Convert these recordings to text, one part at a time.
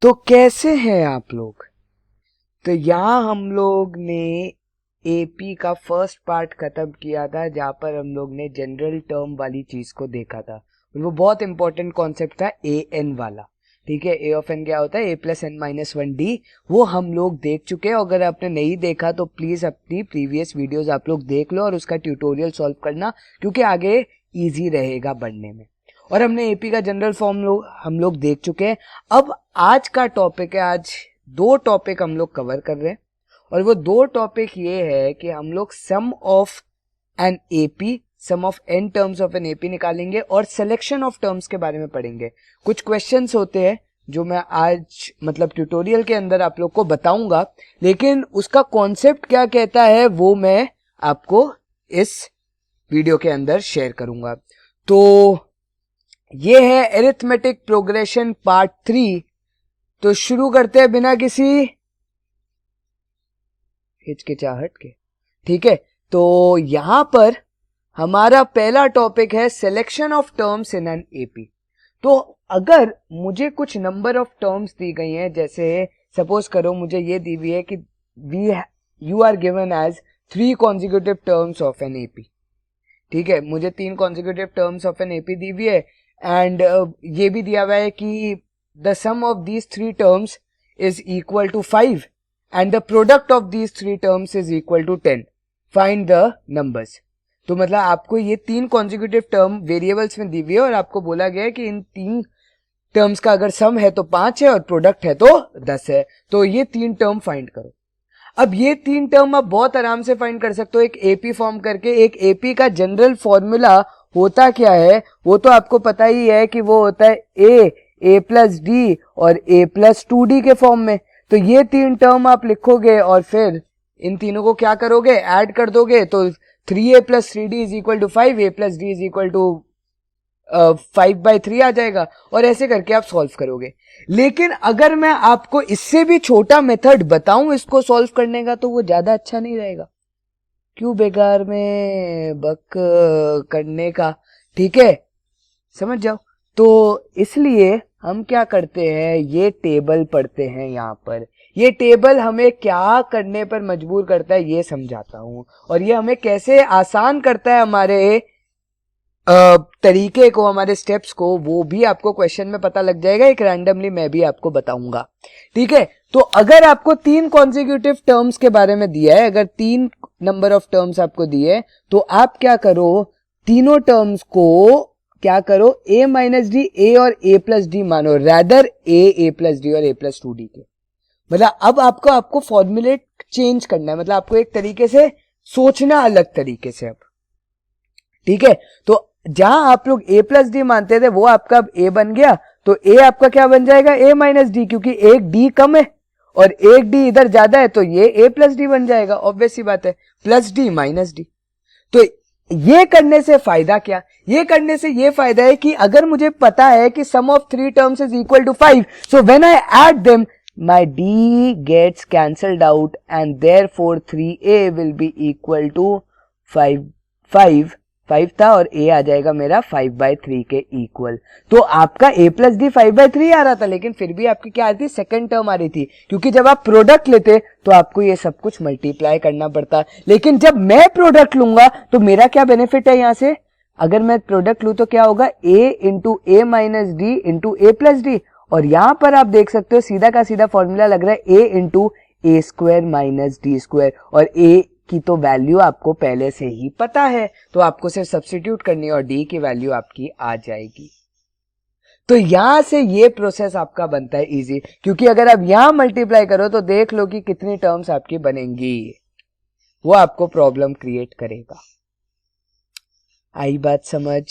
तो कैसे हैं आप लोग। तो यहाँ हम लोग ने एपी का फर्स्ट पार्ट खत्म किया था, जहाँ पर हम लोग ने जनरल टर्म वाली चीज को देखा था और वो बहुत इंपॉर्टेंट कॉन्सेप्ट था ए एन वाला। ठीक है, ए ऑफ एन क्या होता है, a plus n minus one d. वो हम लोग देख चुके हैं। अगर आपने नहीं देखा तो प्लीज अपनी प्रीवियस वीडियोस आप लोग देख लो और उसका ट्यूटोरियल सॉल्व करना, क्योंकि आगे इजी रहेगा बढ़ने में। और हमने एपी का जनरल फॉर्म हम लोग देख चुके हैं। अब आज का टॉपिक है, आज दो टॉपिक हम लोग कवर कर रहे हैं और वो दो टॉपिक ये है कि हम लोग sum of an AP, sum of n terms of an AP निकालेंगे और सिलेक्शन ऑफ टर्म्स के बारे में पढ़ेंगे। कुछ क्वेश्चंस होते हैं जो मैं आज मतलब ट्यूटोरियल के अंदर आप लोग को बताऊंगा, लेकिन उसका कॉन्सेप्ट क्या कहता है वो मैं आपको इस वीडियो के अंदर शेयर करूंगा। तो ये है एरिथमेटिक प्रोग्रेशन पार्ट 3। तो शुरू करते हैं बिना किसी हिचकिचाहट के। ठीक है, तो यहां पर हमारा पहला टॉपिक है selection of terms in an AP. तो अगर मुझे कुछ नंबर ऑफ टर्म्स दी गई हैं, जैसे सपोज करो मुझे ये दी हुई है कि you are given as 3 consecutive terms of an AP. ठीक है, मुझे 3 consecutive terms of an AP दी हुई है एंड ये भी दिया हुआ है कि the sum of these 3 terms is equal to 5 and the product of these 3 terms is equal to 10। Find the numbers. तो मतलब आपको ये 3 कॉन्जिक्यूटिव टर्म वेरिएबल्स में दी हुई है और आपको बोला गया है कि इन 3 टर्म्स का अगर सम है तो 5 है और प्रोडक्ट है तो 10 है। तो ये 3 टर्म फाइंड करो। अब ये 3 टर्म आप बहुत आराम से फाइंड कर सकते हो एक एपी फॉर्म करके। एक एपी का जनरल फॉर्मूला होता क्या है वो तो आपको पता ही है कि वो होता है ए प्लस डी और ए प्लस 2d के फॉर्म में। तो ये 3 टर्म आप लिखोगे और फिर इन तीनों को क्या करोगे, ऐड कर दोगे। तो 3a plus 3d is equal to 5, a plus d is equal to 5/3 आ जाएगा और ऐसे करके आप सॉल्व करोगे। लेकिन अगर मैं आपको इससे भी छोटा मेथड बताऊं इसको सॉल्व करने का तो वो ज्यादा अच्छा नहीं रहेगा। क्यों बेकार में बक करने का। ठीक है, समझ जाओ। तो इसलिए हम क्या करते हैं, ये टेबल पढ़ते हैं। यहाँ पर ये टेबल हमें क्या करने पर मजबूर करता है ये समझाता हूं और ये हमें कैसे आसान करता है हमारे तरीके को, हमारे स्टेप्स को, वो भी आपको क्वेश्चन में पता लग जाएगा। एक रैंडमली मैं भी आपको बताऊंगा। ठीक है, तो अगर आपको 3 कॉन्जिक्यूटिव टर्म्स के बारे में दिया है, अगर 3 नंबर ऑफ टर्म्स आपको दिए तो आप क्या करो, तीनों टर्म्स को क्या करो, a माइनस डी, ए और a प्लस डी मानो, रैदर a प्लस डी और a प्लस 2d के। मतलब अब आपको फॉर्मुलेट चेंज करना है, मतलब आपको एक तरीके से सोचना अलग तरीके से अब। ठीक है, तो जहां आप लोग a प्लस डी मानते थे वो आपका अब a बन गया। तो a आपका क्या बन जाएगा, a माइनस डी, क्योंकि एक d कम है और एक d इधर ज्यादा है तो ये a प्लस डी बन जाएगा। ऑब्वियस सी बात है, प्लस डी माइनस डी। तो ये करने से फायदा क्या, ये करने से ये फायदा है कि अगर मुझे पता है कि sum of 3 terms is equal to 5, so when I add them my d gets cancelled out and therefore 3a will be equal to 5 था और a आ जाएगा मेरा 5/3 के इक्वल। तो आपका a प्लस डी 5/3 आ रहा था, लेकिन फिर भी आपकी क्या आ रही थी, सेकंड टर्म आ रही थी, क्योंकि जब आप प्रोडक्ट लेते तो आपको ये सब कुछ मल्टीप्लाई करना पड़ता। लेकिन जब मैं प्रोडक्ट लूंगा तो मेरा क्या बेनिफिट है, यहां से अगर मैं प्रोडक्ट लूं तो क्या होगा, a into A minus D into A plus D. और यहां पर आप देख सकते हो सीधा का सीधा फॉर्मूला लग रहा है a into A square minus D square, और a की तो वैल्यू आपको पहले से ही पता है तो आपको सिर्फ सब्स्टिट्यूट करनी है और d की वैल्यू आपकी आ जाएगी। तो यहां से ये प्रोसेस आपका बनता है इजी, क्योंकि अगर आप यहां मल्टीप्लाई करो तो देख लो कि कितनी टर्म्स आपकी बनेंगी, वो आपको प्रॉब्लम क्रिएट करेगा। आई बात समझ।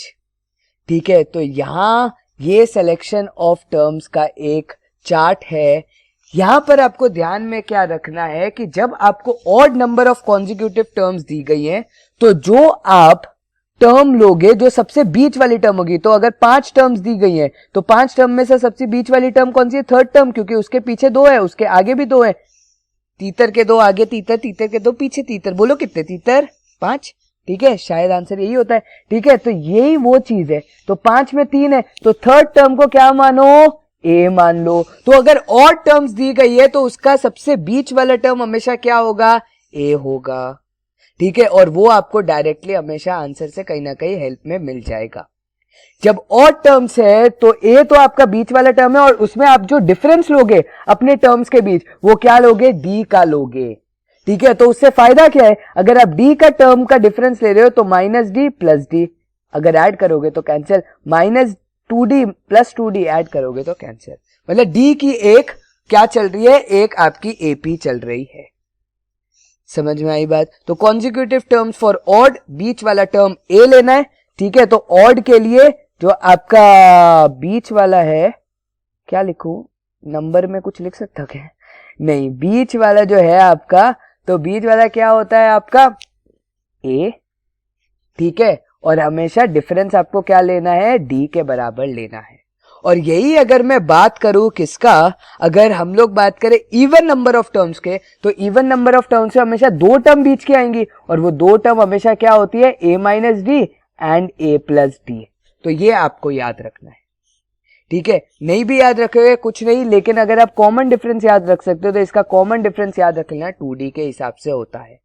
ठीक है, तो यहां ये सिलेक्शन ऑफ टर्म्स का एक चार्ट है। यहां पर आपको ध्यान में क्या रखना है कि जब आपको odd number of consecutive terms दी गई हैं तो जो आप टर्म लोगे जो सबसे बीच वाली टर्म होगी, तो अगर 5 टर्म्स दी गई हैं तो 5 टर्म में से सबसे बीच वाली टर्म कौन सी है, थर्ड टर्म, क्योंकि उसके पीछे 2 है, उसके आगे भी 2 है। तीतर के 2 आगे तीतर, तीतर के 2 पीछे तीतर। बोलो कितने तीतर, 5। ठीक है, शायद आंसर यही होता है। ठीक है, तो यही वो चीज है। तो 5 में 3 है तो थर्ड टर्म को क्या मानो, ए मान लो। तो अगर और टर्म्स दी गई है तो उसका सबसे बीच वाला टर्म हमेशा क्या होगा, ए होगा, ठीक है। और वो आपको डायरेक्टली हमेशा आंसर से कहीं ना कहीं हेल्प में मिल जाएगा। जब और टर्म्स है तो ए तो आपका बीच वाला टर्म है और उसमें आप जो डिफरेंस लोगे अपने टर्म्स के बीच वो क्या लोगे, डी का लोगे, ठीक है। तो उससे फायदा क्या है, अगर आप डी का टर्म का डिफरेंस ले रहे हो तो माइनस डी प्लस डी, अगर ऐड करोगे तो cancel, minus 2d plus 2d add करोगे तो कैंसिल। मतलब डी की एक क्या चल रही है, एक आपकी एपी चल रही है। समझ में आई बात। तो कॉन्जिक्यूटिव टर्म्स फॉर ऑड, बीच वाला टर्म ए लेना है, ठीक है। तो ऑड के लिए जो आपका बीच वाला है, क्या लिखूं, नंबर में कुछ लिख सकता क्या, नहीं, बीच वाला जो है आपका, तो बीच वाला क्या होता है आपका ए, ठीक है। और हमेशा डिफरेंस आपको क्या लेना है, डी के बराबर लेना है। और यही अगर मैं बात करूं किसका, अगर हम लोग बात करें इवन नंबर ऑफ टर्म्स के, तो इवन नंबर ऑफ टर्म्स में हमेशा दो टर्म बीच की आएंगी और वो दो टर्म हमेशा क्या होती है, a minus d and a plus d. तो ये आपको याद रखना है, ठीक है। नहीं भी याद रखोगे कुछ नहीं, लेकिन अगर आप कॉमन डिफरेंस याद रख सकते हो तो इसका कॉमन डिफरेंस याद रख लेना 2d के हिसाब से होता है,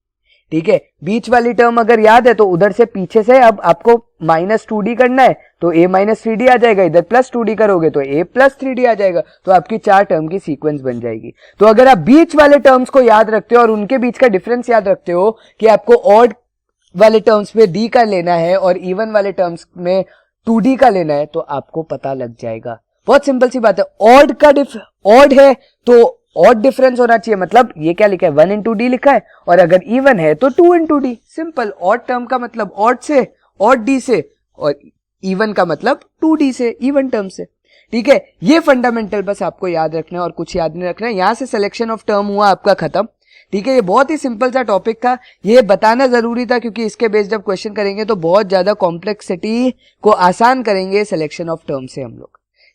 ठीक है। बीच वाली टर्म अगर याद है तो उधर से पीछे से अब आपको माइनस 2d करना है तो a माइनस 3d आ जाएगा, इधर प्लस 2d करोगे तो a प्लस 3d आ जाएगा। तो आपकी 4 टर्म की सीक्वेंस बन जाएगी। तो अगर आप बीच वाले टर्म्स को याद रखते हो और उनके बीच का डिफरेंस याद रखते हो कि आपको ऑड वाले टर्म्स में d का लेना है और इवन वाले टर्म्स में 2d का लेना है, तो आपको पता लग जाएगा। बहुत सिंपल सी बात है। ऑड है तो ऑड डिफरेंस होना चाहिए, मतलब ये क्या लिखा है, 1 इंटू डी लिखा है, और अगर इवन है तो 2 into D. Simple. Odd term का मतलब ऑड से, ऑड डी से, और इवन का मतलब 2d से, इवन टर्म से, ठीक है। ये फंडामेंटल बस आपको याद रखना है और कुछ याद नहीं रखना है। यहां से सिलेक्शन ऑफ टर्म हुआ आपका खत्म, ठीक है। ये बहुत ही सिंपल सा टॉपिक था, ये बताना जरूरी था क्योंकि इसके बेस जब क्वेश्चन करेंगे तो बहुत ज्यादा कॉम्प्लेक्सिटी को आसान करेंगे सिलेक्शन ऑफ टर्म से हम लोग,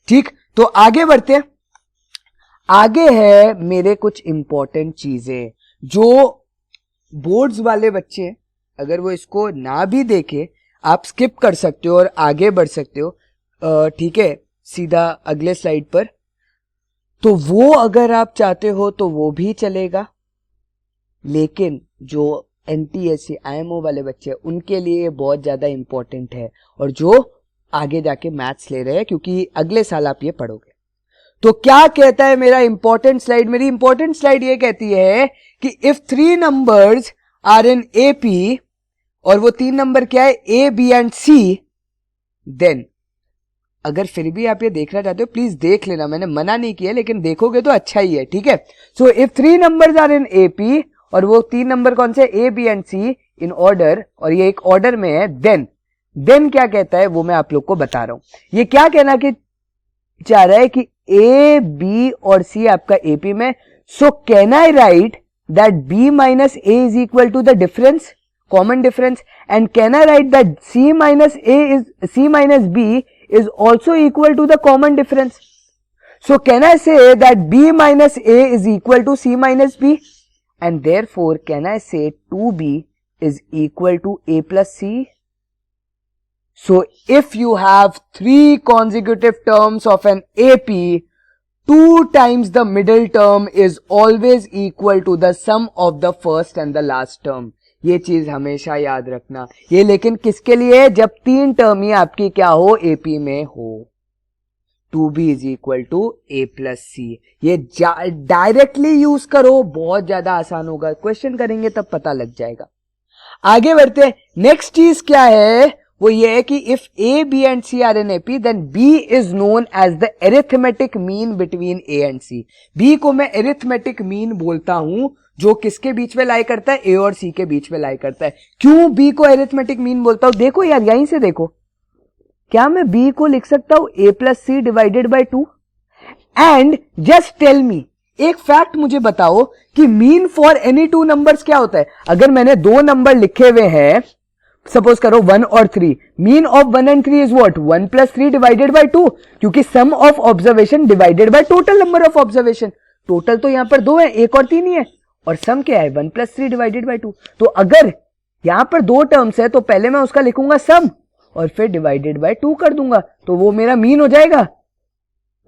ठीक। तो आगे बढ़ते हैं। आगे है मेरे कुछ इंपॉर्टेंट चीजें जो बोर्ड्स वाले बच्चे अगर वो इसको ना भी देखे आप स्किप कर सकते हो और आगे बढ़ सकते हो, ठीक है, सीधा अगले स्लाइड पर। तो वो अगर आप चाहते हो तो वो भी चलेगा, लेकिन जो एनटीएससी आईएमओ वाले बच्चे उनके लिए ये बहुत ज्यादा इंपॉर्टेंट है, और जो आगे जाके मैथ्स ले रहे हैं क्योंकि अगले साल आप ये पढ़ोगे। तो क्या कहता है मेरा इंपॉर्टेंट स्लाइड, मेरी इंपॉर्टेंट स्लाइड ये कहती है कि if 3 numbers are in AP, और वो 3 नंबर क्या है, A B and C, then अगर फिर भी आप ये देखना चाहते हो प्लीज देख लेना, मैंने मना नहीं किया, लेकिन देखोगे तो अच्छा ही है, ठीक है। So if 3 numbers are in AP, और वो 3 नंबर कौन से, A B and C in order, और ये एक ऑर्डर में है, देन क्या कहता है वो मैं आप लोग को बता रहा हूं। ये क्या कहना कि चाह रहा है कि ए बी और सी आपका एपी में, so can I write that B minus A is equal to the difference, common difference, and can I write that C minus B is also equal to the common difference. So can I say that b minus a is equal to c minus b, and therefore can I say 2b is equal to a plus c? So if you have 3 consecutive terms of an AP, 2 times the middle term is always equal to the sum of the first and the last term. ये चीज हमेशा याद रखना। ये लेकिन किसके लिए, जब 3 टर्म ही आपकी क्या हो, एपी में हो। 2b is equal to a plus c, ये डायरेक्टली यूज करो, बहुत ज्यादा आसान होगा, क्वेश्चन करेंगे तब पता लग जाएगा। आगे बढ़ते हैं। नेक्स्ट चीज क्या है, वो ये है कि if a b and c are in AP, then b is known as the arithmetic mean between a and c। b को मैं एरिथमेटिक मीन बोलता हूं, जो किसके बीच में लाई करता है, ए और सी के बीच में लाई करता है। क्यों बी को एरिथमेटिक मीन बोलता हूं, देखो यार यहीं से देखो, क्या मैं बी को लिख सकता हूं a plus c divided by 2? And just tell me, एक फैक्ट मुझे बताओ कि मीन फॉर एनी 2 नंबर्स क्या होता है। अगर मैंने 2 नंबर लिखे हुए हैं, सपोज करो 1 और 3, mean of 1 and 3 is what, 1 plus 3 divided by 2, क्योंकि sum of observation divided by total number of observation. Total तो यहां पर 2 है, 1 और 3 ही है, और सम क्या है, 1 प्लस 3 डिवाइडेड बाई 2। तो अगर यहां पर 2 टर्म्स है तो पहले मैं उसका लिखूंगा सम और फिर डिवाइडेड बाय 2 कर दूंगा, तो वो मेरा मीन हो जाएगा।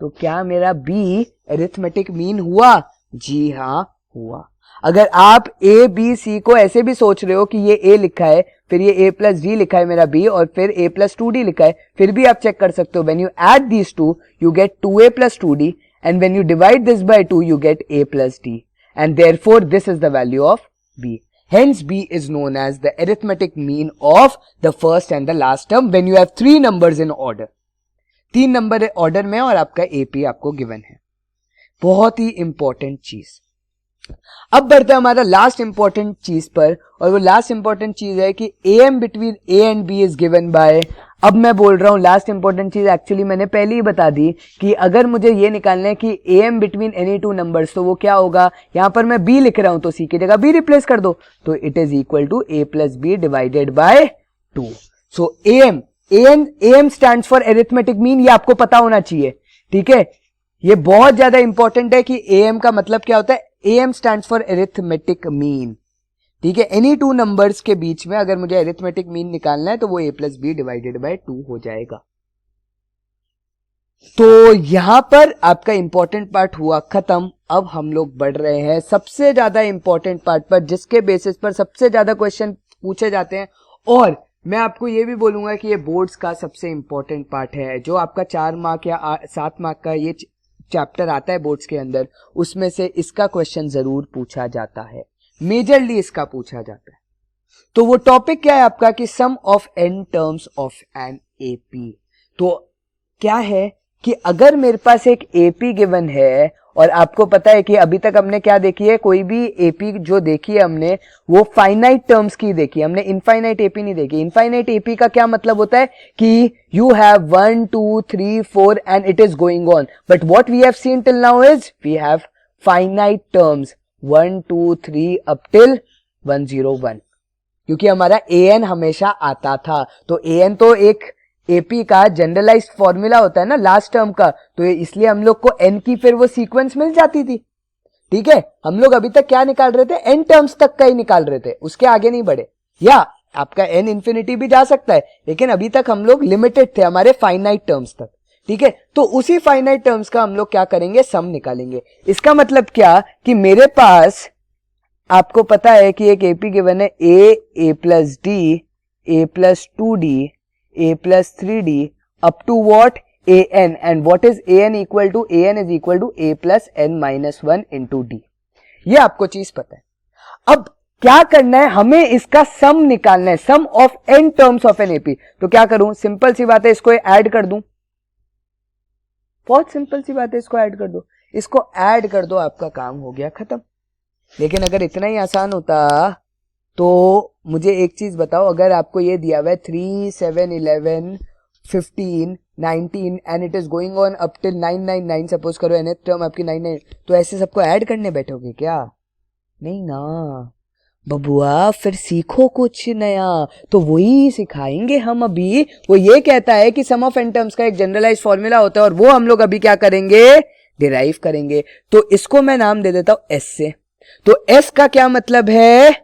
तो क्या मेरा बी अरिथमेटिक मीन हुआ? जी हाँ हुआ। अगर आप ए बी सी को ऐसे भी सोच रहे हो कि ये ए लिखा है, फिर ये a प्लस डी लिखा है मेरा बी, और फिर a प्लस 2d लिखा है, फिर भी आप चेक कर सकते हो, when you add these two you get 2a plus 2d, and when you divide this by 2 you get a plus d, and therefore this is the value of b. Hence b is known as the arithmetic mean of the first and the last term when you have 3 numbers in order. 3 number order में और आपका AP आपको given है. बहुत ही important चीज. अब बढ़ते हैं हमारा लास्ट इंपॉर्टेंट चीज पर, और वो लास्ट इंपॉर्टेंट चीज है कि AM between A and B is given by. अब मैं बोल रहा हूं लास्ट इंपॉर्टेंट चीज, एक्चुअली मैंने पहले ही बता दी कि अगर मुझे ये निकालना है कि AM between any two numbers, तो वो क्या होगा, यहां पर मैं B लिख रहा हूं तो C की जगह B रिप्लेस कर दो, तो it is equal to A plus B divided by 2. So AM stands for arithmetic mean, ये आपको पता होना चाहिए. ठीक है, ये बहुत ज्यादा इंपॉर्टेंट है कि AM का मतलब क्या होता है. AM stands for arithmetic mean. ठीक है, एनी टू नंबर्स के बीच में अगर मुझे अरिथमेटिक मीन निकालना है तो वो A plus B divided by 2 हो जाएगा. तो यहां पर आपका इंपॉर्टेंट पार्ट हुआ खत्म. अब हम लोग बढ़ रहे हैं सबसे ज्यादा इंपॉर्टेंट पार्ट पर, जिसके बेसिस पर सबसे ज्यादा क्वेश्चन पूछे जाते हैं. और मैं आपको ये भी बोलूंगा कि ये बोर्ड्स का सबसे इंपॉर्टेंट पार्ट है. जो आपका 4 मार्क या 7 मार्क का ये चैप्टर आता है बोर्ड्स के अंदर, उसमें से इसका क्वेश्चन जरूर पूछा जाता है, मेजरली इसका पूछा जाता है. तो वो टॉपिक क्या है आपका कि sum of n terms of an AP. तो क्या है कि अगर मेरे पास एक AP गिवन है, और आपको पता है कि अभी तक हमने क्या देखी है, कोई भी AP जो देखी है हमने वो फाइनाइट टर्म्स की देखी है, हमने इनफाइनाइट AP नहीं देखी. इनफाइनाइट AP का क्या मतलब होता है कि you have 1 2 3 4 and it is going on, but what we have seen till now is we have finite terms 1 2 3 up till 101, क्योंकि हमारा AN हमेशा आता था. तो AN तो एक AP का जनरलाइज्ड फॉर्मूला होता है ना लास्ट टर्म का, तो इसलिए हम लोग को N की फिर वो सीक्वेंस मिल जाती थी. ठीक है, हम लोग अभी तक क्या निकाल रहे थे, N टर्म्स तक का ही निकाल रहे थे, उसके आगे नहीं बढ़े. या आपका N इन्फिनिटी भी जा सकता है, लेकिन अभी तक हम लोग लिमिटेड थे हमारे फाइनाइट टर्म्स तक. ठीक है, तो उसी फाइनाइट टर्म्स का हम लोग क्या करेंगे, सम निकालेंगे. इसका मतलब क्या कि मेरे पास आपको पता है कि एक AP गिवन है A plus D, A plus 2D, A plus 3D up to what AN, and what is AN equal to, AN is equal to A प्लस N माइनस 1 इंटू D. ये आपको चीज पता है. अब क्या करना है, हमें इसका सम निकालना है, sum of n terms of an AP. तो क्या करूं, सिंपल सी बात है, इसको ऐड कर दूं. बहुत सिंपल सी बात है, इसको ऐड कर दो, इसको ऐड कर दो, आपका काम हो गया खत्म. लेकिन अगर इतना ही आसान होता तो मुझे एक चीज बताओ, अगर आपको ये दिया हुआ है 3 7 11 15 19 and it is going on up till 999, suppose करो nth टर्म आपकी 99, तो ऐसे सबको ऐड करने बैठोगे क्या? नहीं ना बबुआ, फिर सीखो कुछ नया. तो वही सिखाएंगे हम अभी. वो ये कहता है कि सम ऑफ n टर्म्स का एक जनरलाइज्ड फॉर्मूला होता है, और वो हम लोग अभी क्या करेंगे, डिराइव करेंगे. तो इसको मैं नाम दे देता हूं S से. तो S का क्या मतलब है,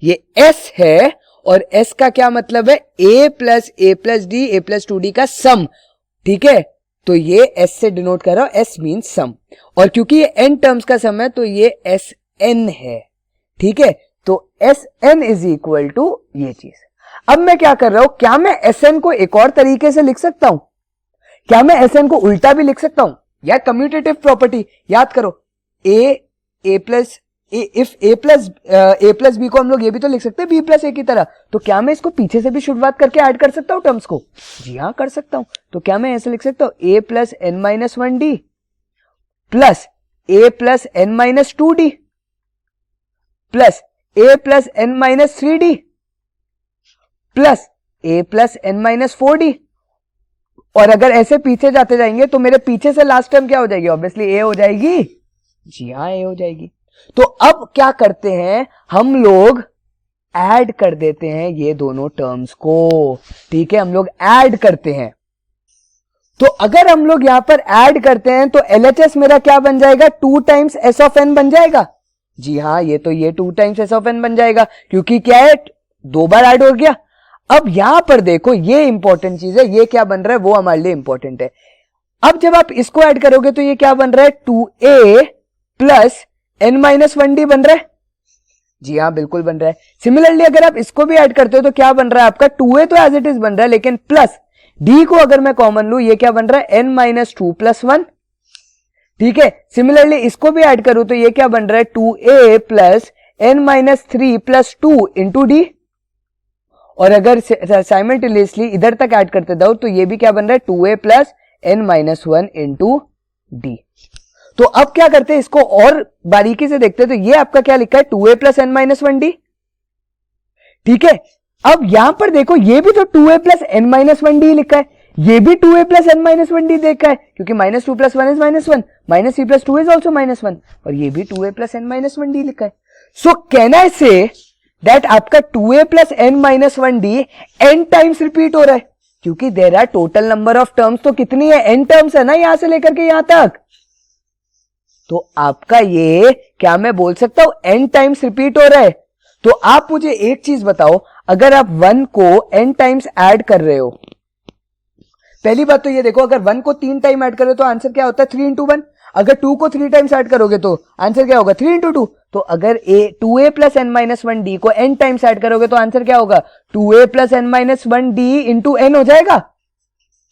ये S है, और S का क्या मतलब है, A plus D, A plus 2D का सम. ठीक है, तो ये S से डिनोट कर रहा हूं, S मीन्स सम. और क्योंकि ये n टर्म्स का सम है तो ये Sn है. ठीक है, तो Sn इज इक्वल टू ये चीज. अब मैं क्या कर रहा हूं, क्या मैं Sn को एक और तरीके से लिख सकता हूं, क्या मैं Sn को उल्टा भी लिख सकता हूं? या कम्यूटेटिव प्रॉपर्टी याद करो, A plus if A plus B को हम लोग ये भी तो लिख सकते हैं B प्लस A की तरह. तो क्या मैं इसको पीछे से भी शुरुआत करके ऐड कर सकता हूं टर्म्स को? जी हाँ कर सकता हूं. तो क्या मैं ऐसे लिख सकता हूं, A प्लस N minus 1D plus A प्लस N minus 2D plus A प्लस N minus 3D plus A प्लस N माइनस 4D. और अगर ऐसे पीछे जाते जाएंगे तो मेरे पीछे से लास्ट टर्म क्या हो जाएगी, ऑब्वियसली A हो जाएगी. जी हाँ A हो जाएगी. तो अब क्या करते हैं, हम लोग ऐड कर देते हैं ये दोनों टर्म्स को. ठीक है, हम लोग ऐड करते हैं. तो अगर हम लोग यहां पर ऐड करते हैं तो LHS मेरा क्या बन जाएगा, 2 टाइम्स S ऑफ n बन जाएगा. जी हाँ, ये 2 टाइम्स S ऑफ n बन जाएगा, क्योंकि क्या है 2 बार ऐड हो गया. अब यहां पर देखो, ये इंपॉर्टेंट चीज है, ये क्या बन रहा है वो हमारे लिए इंपॉर्टेंट है. अब जब आप इसको ऐड करोगे तो ये क्या बन रहा है, 2a प्लस n-1d बन रहा है। जी हाँ, बिल्कुल बन रहा है। सिमिलरली अगर आप इसको भी ऐड करते हो तो क्या बन रहा है आपका, 2a तो एज इट इज बन रहा है, लेकिन प्लस d को अगर मैं कॉमन लूं, ये क्या बन रहा है, n-2 + 1। ठीक है, सिमिलरली इसको भी ऐड करूं तो ये क्या बन रहा है, 2a plus n-3 + 2 into D. और अगर साइमल्टेनियसली इधर तक ऐड करते जाओ तो ये भी क्या बन रहा है, 2a plus n-1 into D. तो अब क्या करते हैं, इसको और बारीकी से देखते हैं। तो ये आपका क्या लिखा है, 2a प्लस n-1d। ठीक है, अब यहां पर देखो, ये भी तो 2a प्लस n-1d लिखा है, ये भी 2a प्लस n-1d देखा है, क्योंकि -2 + 1 is -1, -3 + 2 is also -1, और ये भी 2a प्लस n-1d लिखा है। सो कैन आई से दैट आपका 2a plus n-1d n times repeat हो रहा है, क्योंकि there are total number of terms, तो कितनी है, n टर्म्स है ना, यहां से लेकर के यहां तक। तो आपका ये क्या मैं बोल सकता हूं, n टाइम्स रिपीट हो रहा है। तो आप मुझे एक चीज बताओ, अगर आप 1 को n टाइम्स ऐड कर रहे हो, पहली बात तो ये देखो, अगर 1 को 3 टाइम ऐड करो तो आंसर क्या होता है, 3 × 1। अगर 2 को 3 टाइम्स ऐड करोगे तो आंसर क्या होगा, 3 × 2। तो अगर 2a प्लस n-1d को n टाइम्स ऐड करोगे तो आंसर क्या होगा, 2a plus n-1d into n हो जाएगा।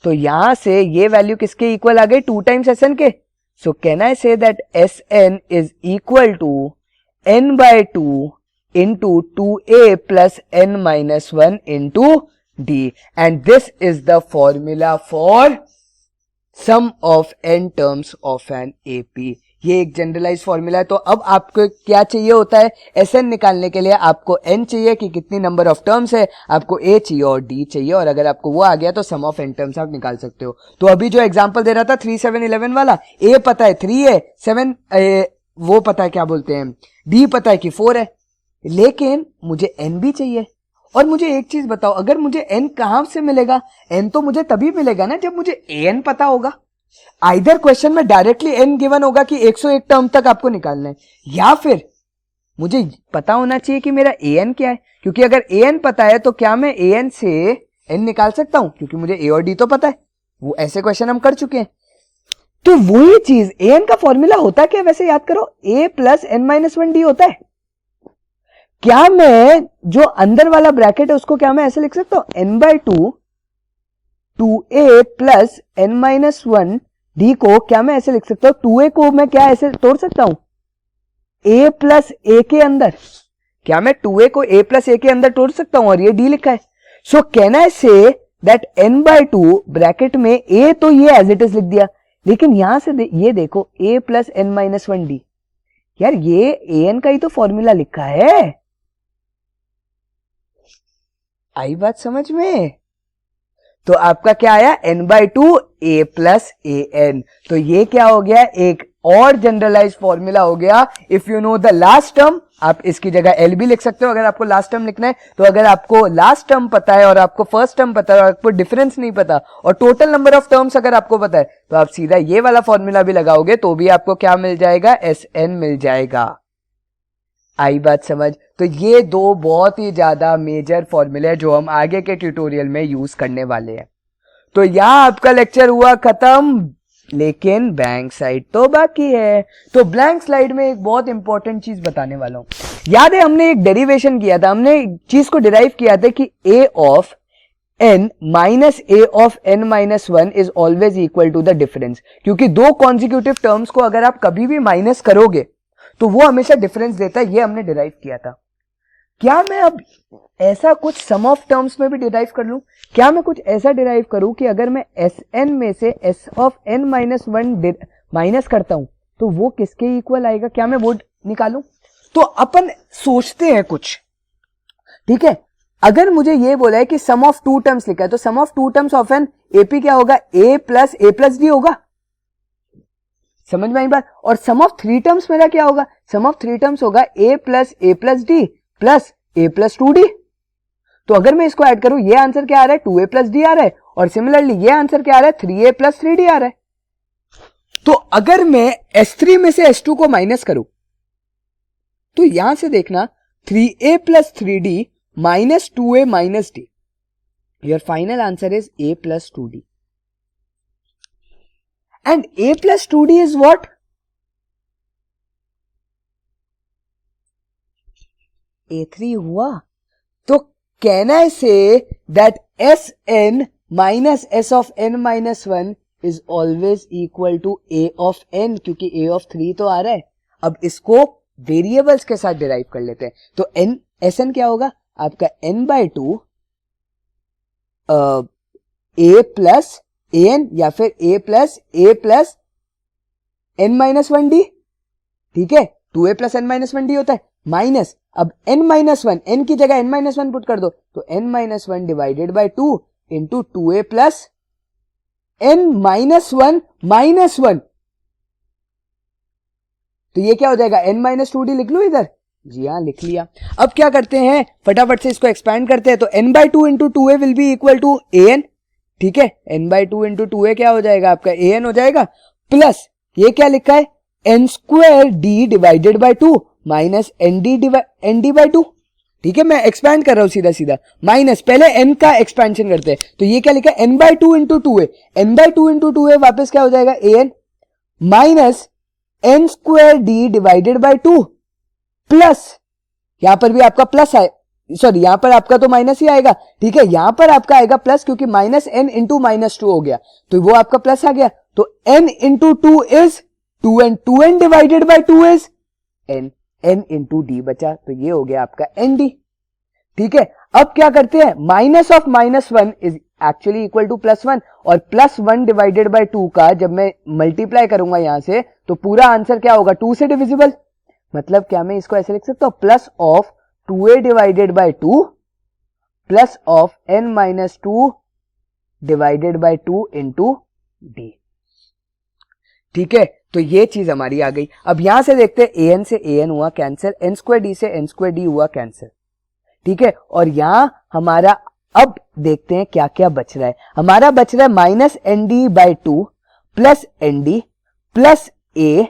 तो यहां से ये वैल्यू किसके इक्वल आ गई, 2 टाइम्स Sn के। सो can I say that Sn is equal to n/2 into 2a plus n-1 into d, and this is the formula for sum of n terms of an AP। ये एक generalise formula है। तो अब आपको क्या चाहिए होता है, Sn निकालने के लिए आपको n चाहिए कि कितनी नंबर ऑफ टर्म्स है, आपको a चाहिए और d चाहिए, और अगर आपको वो आ गया तो सम ऑफ n टर्म्स आप निकाल सकते हो। तो अभी जो एग्जांपल दे रहा था 3 7 11 वाला, a पता है 3 है, 7 वो पता है क्या बोलते हैं, d पता है कि 4 है, लेकिन मुझे n भी चाहिए। और मुझे एक चीज बताओ, अगर मुझे n कहां से मिलेगा, n तो मुझे तभी मिलेगा ना जब मुझे an पता होगा। आइदर क्वेश्चन में डायरेक्टली n गिवन होगा कि 101 टर्म तक आपको निकालना है, या फिर मुझे पता होना चाहिए कि मेरा an क्या है, क्योंकि अगर an पता है तो क्या मैं an से n निकाल सकता हूं, क्योंकि मुझे a और d तो पता है। वो ऐसे क्वेश्चन हम कर चुके हैं। तो वही चीज an का फॉर्मूला होता क्या, वैसे याद करो, a प्लस n-1d होता है। क्या मैं जो अंदर वाला ब्रैकेट है उसको क्या मैं ऐसे लिख सकता हूं, n/2 2a प्लस n-1d को क्या मैं ऐसे लिख सकता हूं, 2a को मैं क्या ऐसे तोड़ सकता हूं, a प्लस a के अंदर। क्या मैं 2a को a प्लस a के अंदर तोड़ सकता हूं, और ये d लिखा है। सो can I say that n/2 bracket में a तो ये एज इट इज लिख दिया, लेकिन यहां से ये देखो a प्लस n-1d, यार ये an का ही तो फॉर्मूला लिखा है। आई बात समझ में? तो आपका क्या आया, n/2 a प्लस an। तो ये क्या हो गया, एक और जनरलाइज फॉर्मूला हो गया। If you know the last term, आप इसकी जगह l भी लिख सकते हो अगर आपको लास्ट टर्म लिखना है। तो अगर आपको लास्ट टर्म पता है और आपको फर्स्ट टर्म पता है और आपको डिफरेंस नहीं पता और टोटल नंबर ऑफ टर्म्स अगर आपको पता है, तो आप सीधा ये वाला फॉर्मूला भी लगाओगे तो भी आपको क्या मिल जाएगा, Sn मिल जाएगा। आई बात समझ? तो ये दो बहुत ही ज्यादा मेजर फॉर्मूले जो हम आगे के ट्यूटोरियल में यूज करने वाले हैं। तो यहां आपका लेक्चर हुआ खत्म, लेकिन ब्लैंक साइड तो बाकी है। तो ब्लैंक स्लाइड में एक बहुत इंपॉर्टेंट चीज बताने वाला हूं। याद है हमने एक डेरिवेशन किया था, हमने एक चीज को डिराइव किया था कि a of n minus a of n-1 is always equal to the difference, क्योंकि दो कॉन्जिक्यूटिव टर्म्स को अगर आप कभी भी माइनस करोगे तो वो हमेशा डिफरेंस देता है। ये हमने डिराइव किया था। क्या मैं अब ऐसा कुछ सम ऑफ टर्म्स में भी डिराइव कर लूं? क्या मैं कुछ ऐसा डिराइव करूं कि अगर मैं Sn में से s ऑफ n-1 माइनस करता हूं तो वो किसके इक्वल आएगा? क्या मैं वो निकालूं? तो अपन सोचते हैं कुछ, ठीक है। अगर मुझे ये बोला है कि सम ऑफ टू टर्म्स लिखा है, तो sum of two terms of an AP क्या होगा, a प्लस डी होगा। समझ में आई बात? और सम ऑफ थ्री टर्म्स मेरा क्या होगा, सम ऑफ थ्री टर्म्स होगा a plus D plus a plus 2d। तो अगर मैं इसको ऐड करूं, ये आंसर क्या आ रहा है, 2a प्लस डी आ रहा है, और सिमिलरली ये आंसर क्या आ रहा है, 3a प्लस 3d आ रहा है। तो अगर मैं S3 में से S2 को माइनस करूं तो यहां से देखना 3a plus 3d minus 2a minus d, your final answer is a plus 2d। and a plus 2d is what? A3 हुआ. तो can I say that Sn minus S of n minus 1 is always equal to A of n, क्योंकि A of 3 तो आ रहा है. अब इसको variables के साथ डिराइव कर लेते हैं. तो n Sn क्या होगा आपका? n by 2 a plus an या फिर a प्लस n माइनस 1d. ठीक है, 2a plus n minus 1d होता है. माइनस अब n माइनस 1, n की जगह n माइनस 1 पुट कर दो, तो n minus 1 divided by 2 into 2a plus n minus 1 minus 1. तो ये क्या हो जाएगा? n माइनस 2d लिख लो इधर. जी हाँ, लिख लिया. अब क्या करते हैं, फटाफट से इसको एक्सपैंड करते हैं. तो n by 2 into 2a will be equal to an. ठीक है, n बाई 2 इंटू 2a क्या हो जाएगा आपका? an हो जाएगा. प्लस ये क्या लिखा है? n square d divided by 2 minus nd by 2. ठीक है, मैं एक्सपैंड कर रहा हूं सीधा. माइनस पहले n का एक्सपेंशन करते हैं. तो ये क्या लिखा है? n by 2 into 2a. n by 2 into 2a वापस क्या हो जाएगा? an minus n square d divided by 2 plus, यहां पर भी आपका प्लस आए, सॉरी यहां पर आपका तो माइनस ही आएगा. ठीक है, यहां पर आपका आएगा प्लस, क्योंकि माइनस n इंटू माइनस 2 हो गया, तो वो आपका प्लस आ गया. तो n into 2 is 2n, 2n divided by 2 is n, n into d बचा, तो ये हो गया आपका nd. ठीक है, अब क्या करते हैं? Minus of minus 1 is actually equal two plus 1, और प्लस 1 डिवाइडेड बाई 2 का जब मैं मल्टीप्लाई करूंगा यहां से, तो पूरा आंसर क्या होगा? 2 से डिविजिबल. मतलब क्या मैं इसको ऐसे लिख सकता हूं? Plus of 2a divided by 2 plus of n minus 2 divided by 2 into d. ठीक है, तो ये चीज हमारी आ गई. अब यहां से देखते हैं, an से an हुआ कैंसिल, n स्क्वायर d से n स्क्वायर d हुआ कैंसिल. ठीक है, और यहां हमारा अब देखते हैं क्या क्या बच रहा है. हमारा बच रहा है minus nd by 2 plus nd plus a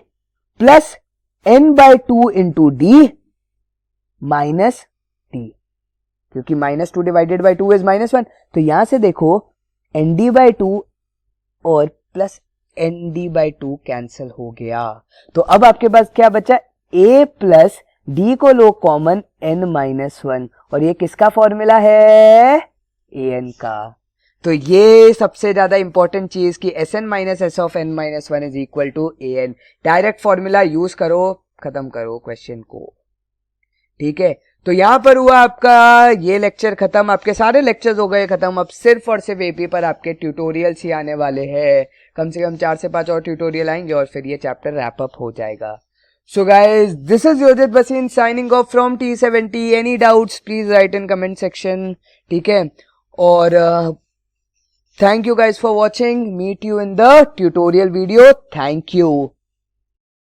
प्लस n by 2 into d minus d, क्योंकि minus 2 divided by 2 is minus 1. तो यहां से देखो nd बाई 2 और प्लस nd बाई 2 कैंसिल हो गया. तो अब आपके पास क्या बचा? a प्लस d को लो कॉमन n माइनस 1, और ये किसका फॉर्मूला है? an का. तो ये सबसे ज्यादा इंपॉर्टेंट चीज कि Sn minus S of n minus 1 is equal to an. Direct formula use करो, खत्म करो क्वेश्चन को. ठीक है, तो यहां पर हुआ आपका ये लेक्चर खत्म. आपके सारे लेक्चर्स हो गए खत्म. अब सिर्फ और सिर्फ एपी पर आपके ट्यूटोरियल्स ही आने वाले हैं. कम से कम 4 से 5 और ट्यूटोरियल आएंगे और फिर ये चैप्टर रैप अप हो जाएगा. So guys, this is Yojit Basin signing off from T70. Any doubts, please write in comment section. ठीक है, और thank you guys for watching. Meet you in the tutorial video. Thank you.